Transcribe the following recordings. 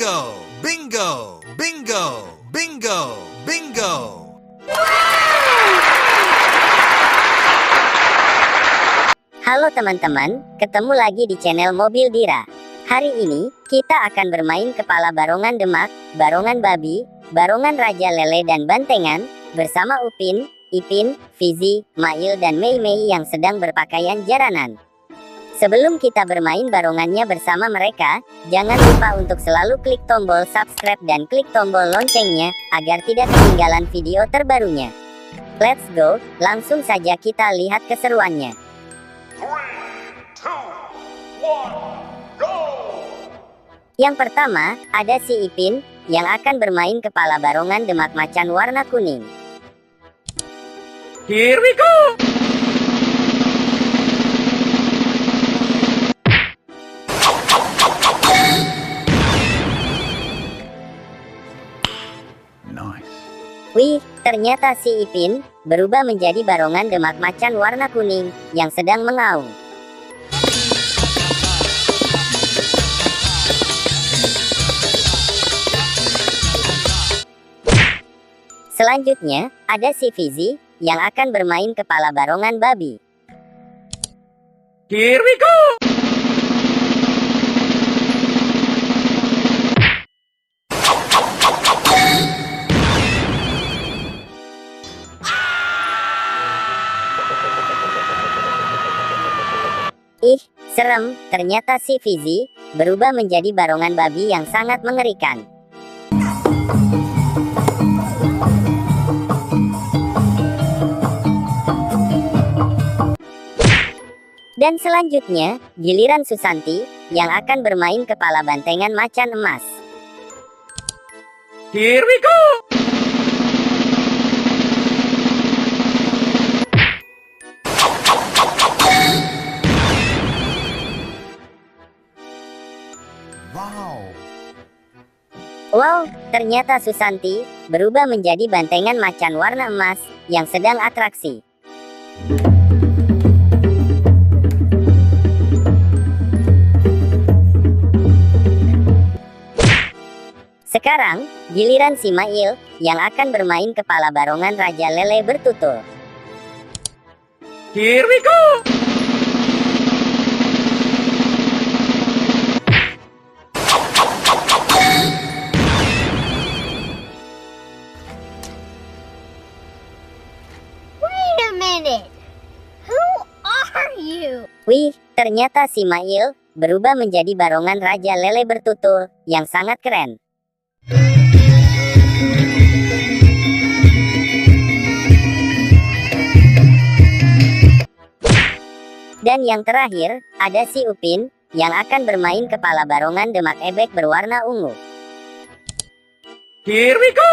Bingo! Bingo! Bingo! Bingo! Bingo! Halo teman-teman, ketemu lagi di channel Mobil Dira. Hari ini, kita akan bermain kepala barongan Demak, barongan babi, barongan raja lele dan bantengan, bersama Upin, Ipin, Fizi, Mail dan Mei Mei yang sedang berpakaian jaranan. Sebelum kita bermain barongannya bersama mereka, jangan lupa untuk selalu klik tombol subscribe dan klik tombol loncengnya, agar tidak ketinggalan video terbarunya. Let's go, langsung saja kita lihat keseruannya. 3, 2, 1, go! Yang pertama, ada si Ipin, yang akan bermain kepala barongan Demak macan warna kuning. Here we go! Nice. Wih, ternyata si Ipin berubah menjadi barongan Demak macan warna kuning yang sedang mengaum. Selanjutnya, ada si Fizi yang akan bermain kepala barongan babi. Here we go! Ih, serem, ternyata si Fizi berubah menjadi barongan babi yang sangat mengerikan. Dan selanjutnya, giliran Susanti yang akan bermain kepala bantengan macan emas. Here we go! Wow, ternyata Susanti berubah menjadi bantengan macan warna emas yang sedang atraksi. Sekarang, giliran si Mail yang akan bermain kepala barongan raja lele bertutul. Here we go! Wait a minute. Who are you? Wih, ternyata si Mail berubah menjadi barongan raja lele bertutul yang sangat keren. Dan yang terakhir, ada si Upin yang akan bermain kepala barongan Demak ebek berwarna ungu. Here we go!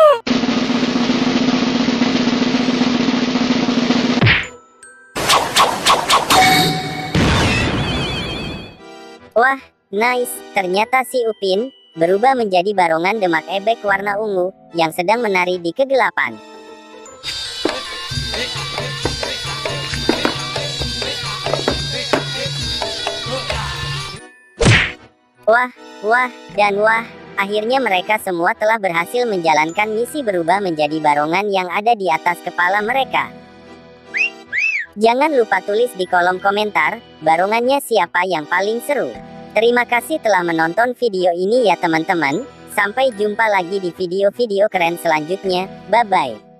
Wah, nice, ternyata si Upin berubah menjadi barongan Demak ebek warna ungu yang sedang menari di kegelapan. Wah, dan wah, akhirnya mereka semua telah berhasil menjalankan misi berubah menjadi barongan yang ada di atas kepala mereka. Jangan lupa tulis di kolom komentar, barongannya siapa yang paling seru. Terima kasih telah menonton video ini ya teman-teman, sampai jumpa lagi di video-video keren selanjutnya, bye-bye.